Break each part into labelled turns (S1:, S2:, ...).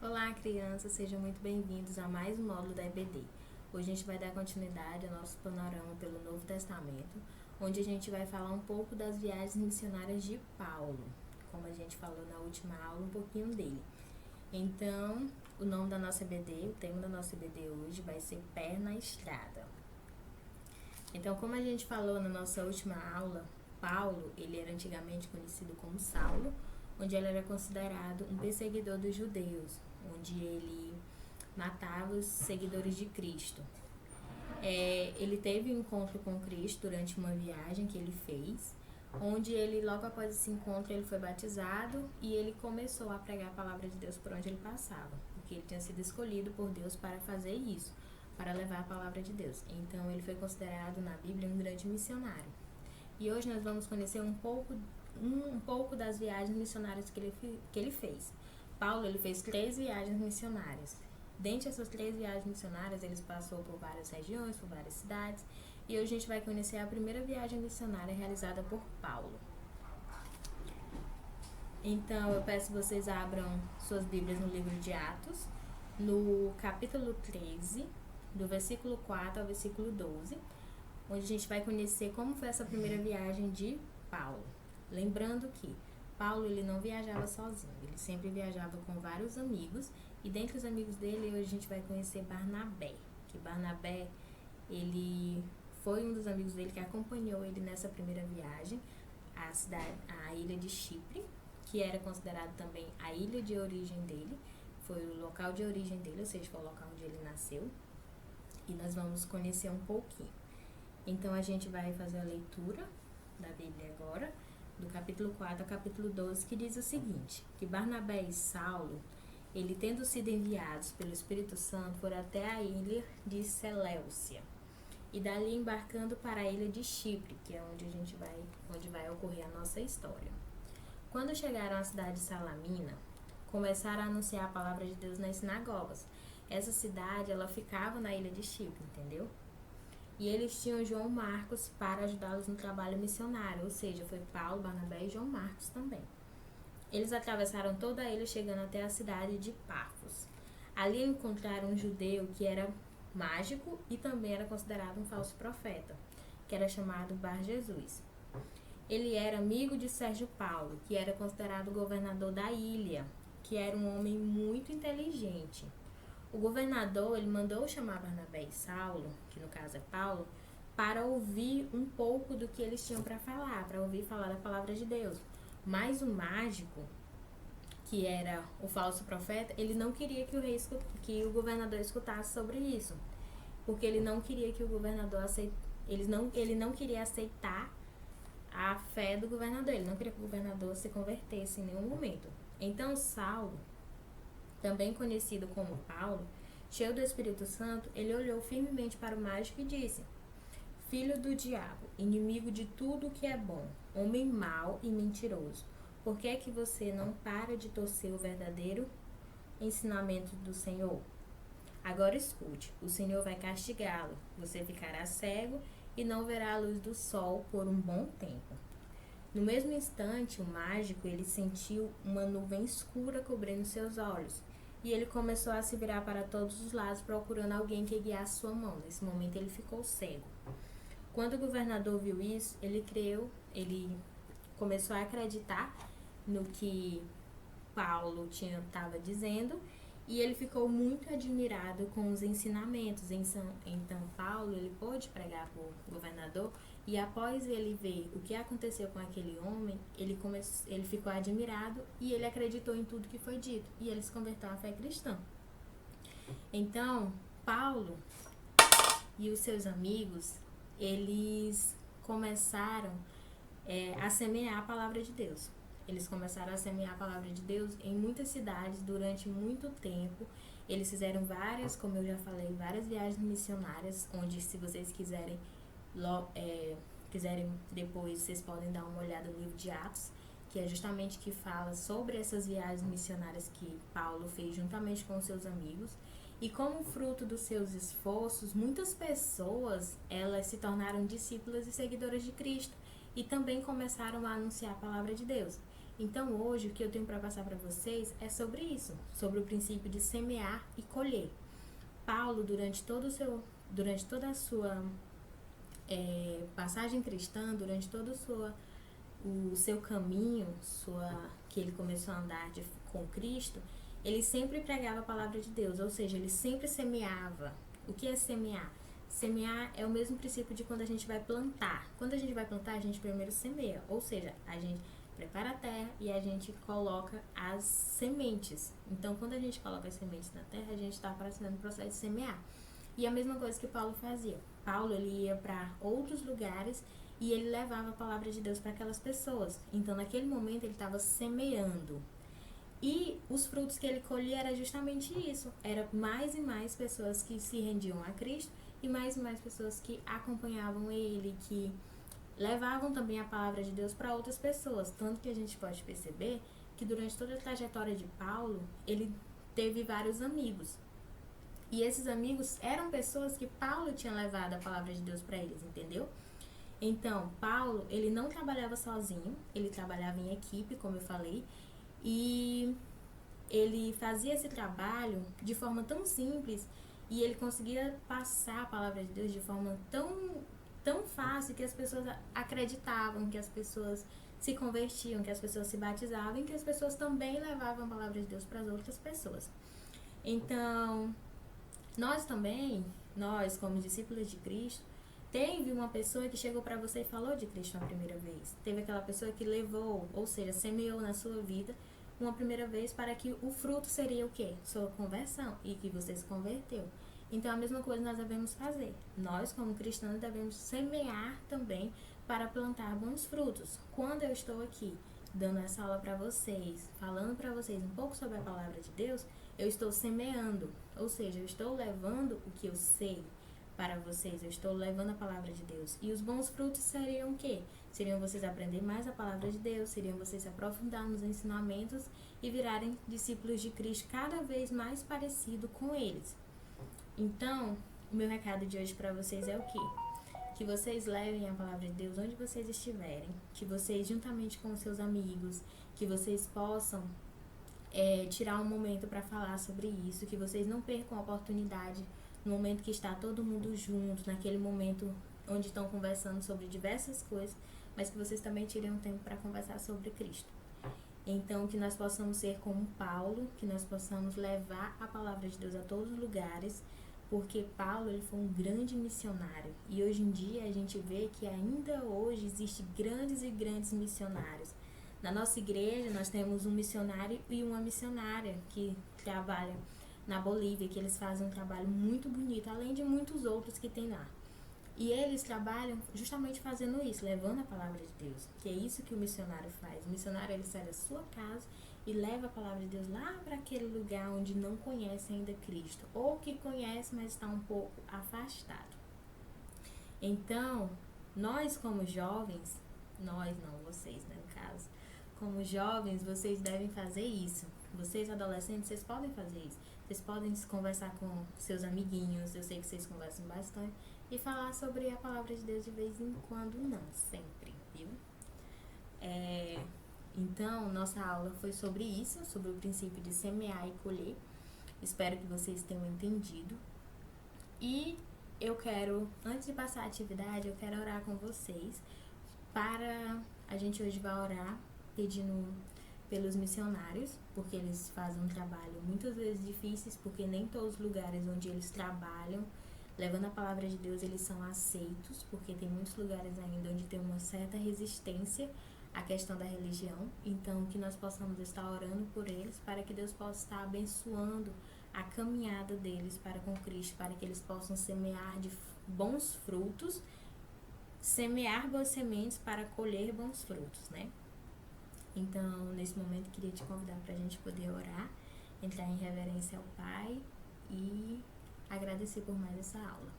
S1: Olá, crianças, sejam muito bem-vindos a mais um módulo da EBD. Hoje a gente vai dar continuidade ao nosso panorama pelo Novo Testamento, onde a gente vai falar um pouco das viagens missionárias de Paulo, como a gente falou na última aula, um pouquinho dele. Então, o nome da nossa EBD, o tema da nossa EBD hoje vai ser Pé na Estrada. Então, como a gente falou na nossa última aula, Paulo, ele era antigamente conhecido como Saulo, onde ele era considerado um perseguidor dos judeus, onde ele matava os seguidores de Cristo. Ele teve um encontro com Cristo durante uma viagem que ele fez, onde ele, logo após esse encontro, ele foi batizado e ele começou a pregar a palavra de Deus por onde ele passava, porque ele tinha sido escolhido por Deus para fazer isso, para levar a palavra de Deus. Então, ele foi considerado na Bíblia um grande missionário. E hoje nós vamos conhecer um pouco das viagens missionárias que ele fez. Paulo, ele fez 3 viagens missionárias. Dentre essas 3 viagens missionárias, ele passou por várias regiões, por várias cidades. E hoje a gente vai conhecer a primeira viagem missionária realizada por Paulo. Então, eu peço que vocês abram suas Bíblias no livro de Atos, no capítulo 13, do versículo 4 ao versículo 12, onde a gente vai conhecer como foi essa primeira viagem de Paulo. Lembrando que Paulo, ele não viajava sozinho, ele sempre viajava com vários amigos, e dentre os amigos dele, hoje a gente vai conhecer Barnabé, que Barnabé, ele foi um dos amigos dele que acompanhou ele nessa primeira viagem, a ilha de Chipre, que era considerado também a ilha de origem dele, foi o local de origem dele, ou seja, foi o local onde ele nasceu, e nós vamos conhecer um pouquinho. Então, a gente vai fazer a leitura da Bíblia agora, do capítulo 4 ao capítulo 12, que diz o seguinte, que Barnabé e Saulo, ele tendo sido enviados pelo Espírito Santo, foram até a ilha de Seleucia, e dali embarcando para a ilha de Chipre, que é onde vai ocorrer a nossa história. Quando chegaram à cidade de Salamina, começaram a anunciar a palavra de Deus nas sinagogas. Essa cidade, ela ficava na ilha de Chipre, entendeu? E eles tinham João Marcos para ajudá-los no trabalho missionário, ou seja, foi Paulo, Barnabé e João Marcos também. Eles atravessaram toda a ilha, chegando até a cidade de Pafos. Ali encontraram um judeu que era mágico e também era considerado um falso profeta, que era chamado Bar Jesus. Ele era amigo de Sérgio Paulo, que era considerado governador da ilha, que era um homem muito inteligente. O governador, ele mandou chamar Barnabé e Saulo, que no caso é Paulo, para ouvir um pouco do que eles tinham para ouvir falar da palavra de Deus. Mas o mágico, que era o falso profeta, ele não queria que o governador escutasse sobre isso, porque ele não queria que o governador ele não queria aceitar a fé do governador, ele não queria que o governador se convertesse em nenhum momento. Então Saulo, também conhecido como Paulo, cheio do Espírito Santo, ele olhou firmemente para o mágico e disse: Filho do diabo, inimigo de tudo que é bom, homem mau e mentiroso, por que é que você não para de torcer o verdadeiro ensinamento do Senhor? Agora escute, o Senhor vai castigá-lo, você ficará cego e não verá a luz do sol por um bom tempo. No mesmo instante, o mágico, ele sentiu uma nuvem escura cobrindo seus olhos, e ele começou a se virar para todos os lados, procurando alguém que guiasse sua mão. Nesse momento, ele ficou cego. Quando o governador viu isso, ele começou a acreditar no que Paulo estava dizendo, e ele ficou muito admirado com os ensinamentos. Então, Paulo, ele pôde pregar para o governador, e após ele ver o que aconteceu com aquele homem, ele ficou admirado e ele acreditou em tudo que foi dito, e ele se converteu à fé cristã. Então, Paulo e os seus amigos, eles começaram a semear a palavra de Deus. Eles começaram a semear a palavra de Deus em muitas cidades durante muito tempo. Eles fizeram como eu já falei, várias viagens missionárias, onde, se vocês quiserem depois, vocês podem dar uma olhada no livro de Atos, que é justamente que fala sobre essas viagens missionárias que Paulo fez juntamente com seus amigos. E como fruto dos seus esforços, muitas pessoas, elas se tornaram discípulas e seguidoras de Cristo, e também começaram a anunciar a palavra de Deus. Então hoje o que eu tenho para passar para vocês é sobre isso, sobre o princípio de semear e colher. Paulo, durante toda a sua passagem cristã, durante todo o seu caminho, que ele começou a andar com Cristo, ele sempre pregava a palavra de Deus, ou seja, ele sempre semeava. O que é semear? Semear é o mesmo princípio de quando a gente vai plantar. Quando a gente vai plantar, a gente primeiro semeia, ou seja, a gente prepara a terra e a gente coloca as sementes. Então, quando a gente coloca as sementes na terra, a gente está fazendo o processo de semear. E a mesma coisa que Paulo fazia. Paulo, ele ia para outros lugares e ele levava a palavra de Deus para aquelas pessoas. Então, naquele momento, ele estava semeando. E os frutos que ele colhia era justamente isso. Era mais e mais pessoas que se rendiam a Cristo e mais pessoas que acompanhavam ele, que levavam também a palavra de Deus para outras pessoas. Tanto que a gente pode perceber que durante toda a trajetória de Paulo, ele teve vários amigos. E esses amigos eram pessoas que Paulo tinha levado a palavra de Deus para eles, entendeu? Então, Paulo, ele não trabalhava sozinho, ele trabalhava em equipe, como eu falei, e ele fazia esse trabalho de forma tão simples e ele conseguia passar a palavra de Deus de forma tão fácil que as pessoas acreditavam, que as pessoas se convertiam, que as pessoas se batizavam e que as pessoas também levavam a palavra de Deus para as outras pessoas. Então, nós como discípulos de Cristo, teve uma pessoa que chegou para você e falou de Cristo uma primeira vez. Teve aquela pessoa que levou, ou seja, semeou na sua vida uma primeira vez para que o fruto seria o quê? Sua conversão e que você se converteu. Então, a mesma coisa nós devemos fazer. Nós, como cristãos, devemos semear também para plantar bons frutos. Quando eu estou aqui dando essa aula para vocês, falando para vocês um pouco sobre a palavra de Deus, eu estou semeando, ou seja, eu estou levando o que eu sei para vocês, eu estou levando a palavra de Deus. E os bons frutos seriam o quê? Seriam vocês aprender mais a palavra de Deus, seriam vocês se aprofundar nos ensinamentos e virarem discípulos de Cristo cada vez mais parecido com eles. Então, o meu recado de hoje para vocês é o quê? Que vocês levem a palavra de Deus onde vocês estiverem, que vocês, juntamente com os seus amigos, que vocês possam tirar um momento para falar sobre isso, que vocês não percam a oportunidade no momento que está todo mundo junto, naquele momento onde estão conversando sobre diversas coisas, mas que vocês também tirem um tempo para conversar sobre Cristo. Então, que nós possamos ser como Paulo, que nós possamos levar a palavra de Deus a todos os lugares, porque Paulo, ele foi um grande missionário. E hoje em dia a gente vê que ainda hoje existem grandes e grandes missionários. Na nossa igreja nós temos um missionário e uma missionária que trabalham na Bolívia, que eles fazem um trabalho muito bonito, além de muitos outros que tem lá. E eles trabalham justamente fazendo isso, levando a palavra de Deus, que é isso que o missionário faz. O missionário, ele sai da sua casa e leva a palavra de Deus lá para aquele lugar onde não conhece ainda Cristo, ou que conhece, mas está um pouco afastado. Então, nós como jovens, nós não, vocês, né, no caso, como jovens, vocês devem fazer isso. Vocês adolescentes, vocês podem fazer isso. Vocês podem conversar com seus amiguinhos, eu sei que vocês conversam bastante, e falar sobre a palavra de Deus de vez em quando, não, sempre, viu? Então, nossa aula foi sobre isso, sobre o princípio de semear e colher. Espero que vocês tenham entendido. E eu quero, antes de passar a atividade, eu quero orar com vocês. A gente hoje vai orar pedindo pelos missionários, porque eles fazem um trabalho muitas vezes difíceis, porque nem todos os lugares onde eles trabalham levando a palavra de Deus, eles são aceitos, porque tem muitos lugares ainda onde tem uma certa resistência à questão da religião. Então, que nós possamos estar orando por eles, para que Deus possa estar abençoando a caminhada deles para com Cristo, para que eles possam semear de bons frutos, semear boas sementes para colher bons frutos, né? Então, nesse momento, queria te convidar para a gente poder orar, entrar em reverência ao Pai e agradecer por mais essa aula.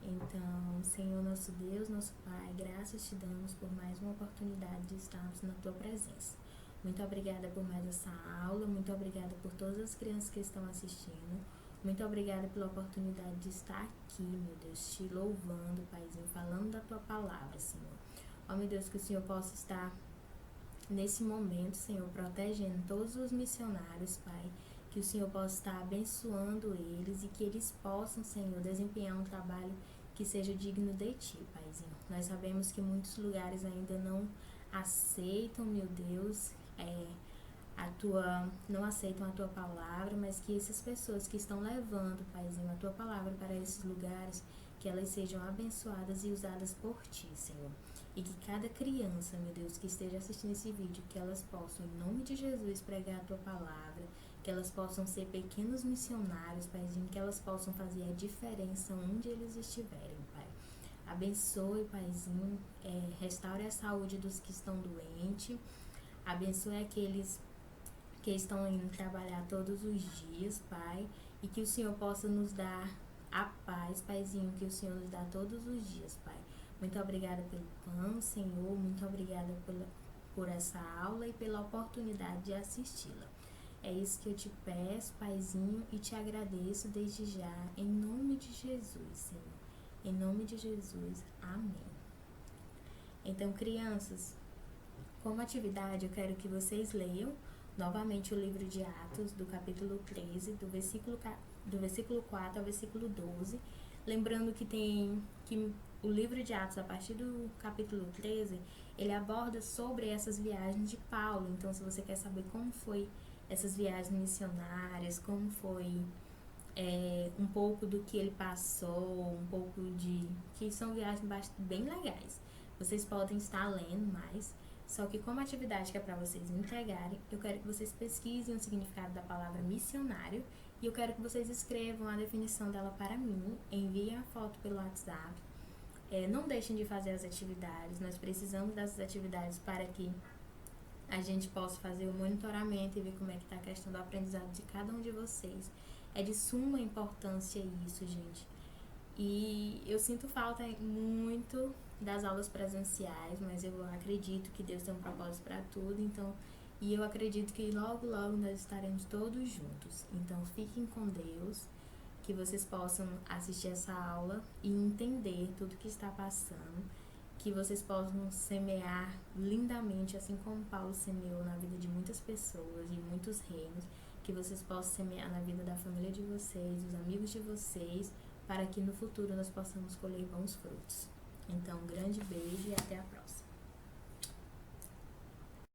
S1: Então, Senhor nosso Deus, nosso Pai, graças te damos por mais uma oportunidade de estarmos na Tua presença. Muito obrigada por mais essa aula, muito obrigada por todas as crianças que estão assistindo, muito obrigada pela oportunidade de estar aqui, meu Deus, te louvando, Paizinho, falando da Tua palavra, Senhor. Ó, meu Deus, que o Senhor possa estar nesse momento, Senhor, protegendo todos os missionários, Pai, que o Senhor possa estar abençoando eles e que eles possam, Senhor, desempenhar um trabalho que seja digno de Ti, Paizinho. Nós sabemos que muitos lugares ainda não aceitam, meu Deus, não aceitam a Tua palavra, mas que essas pessoas que estão levando, Paizinho, a Tua palavra para esses lugares, que elas sejam abençoadas e usadas por Ti, Senhor. E que cada criança, meu Deus, que esteja assistindo esse vídeo, que elas possam, em nome de Jesus, pregar a Tua palavra, que elas possam ser pequenos missionários, Paizinho, que elas possam fazer a diferença onde eles estiverem, Pai. Abençoe, Paizinho, restaure a saúde dos que estão doentes, abençoe aqueles que estão indo trabalhar todos os dias, Pai, e que o Senhor possa nos dar a paz, Paizinho, que o Senhor nos dá todos os dias, Pai. Muito obrigada pelo pão, Senhor, muito obrigada por essa aula e pela oportunidade de assisti-la. É isso que eu te peço, Paizinho, e te agradeço desde já, em nome de Jesus, Senhor. Em nome de Jesus, amém. Então, crianças, como atividade, eu quero que vocês leiam novamente o livro de Atos, do capítulo 13, do versículo 4 ao versículo 12. Lembrando que o livro de Atos, a partir do capítulo 13, ele aborda sobre essas viagens de Paulo. Então, se você quer saber como foi essas viagens missionárias, como foi um pouco do que ele passou, um pouco de... que são viagens bem legais. Vocês podem estar lendo mais, só que como atividade que é para vocês entregarem, eu quero que vocês pesquisem o significado da palavra missionário e eu quero que vocês escrevam a definição dela para mim, enviem a foto pelo WhatsApp. Não deixem de fazer as atividades, nós precisamos dessas atividades para que a gente possa fazer o monitoramento e ver como é que está a questão do aprendizado de cada um de vocês. É de suma importância isso, gente. E eu sinto falta muito das aulas presenciais, mas eu acredito que Deus tem um propósito para tudo, então, e eu acredito que logo, logo nós estaremos todos juntos. Então, fiquem com Deus, que vocês possam assistir essa aula e entender tudo que está passando, que vocês possam semear lindamente, assim como Paulo semeou na vida de muitas pessoas e muitos reinos, que vocês possam semear na vida da família de vocês, dos amigos de vocês, para que no futuro nós possamos colher bons frutos. Então, um grande beijo e até a próxima.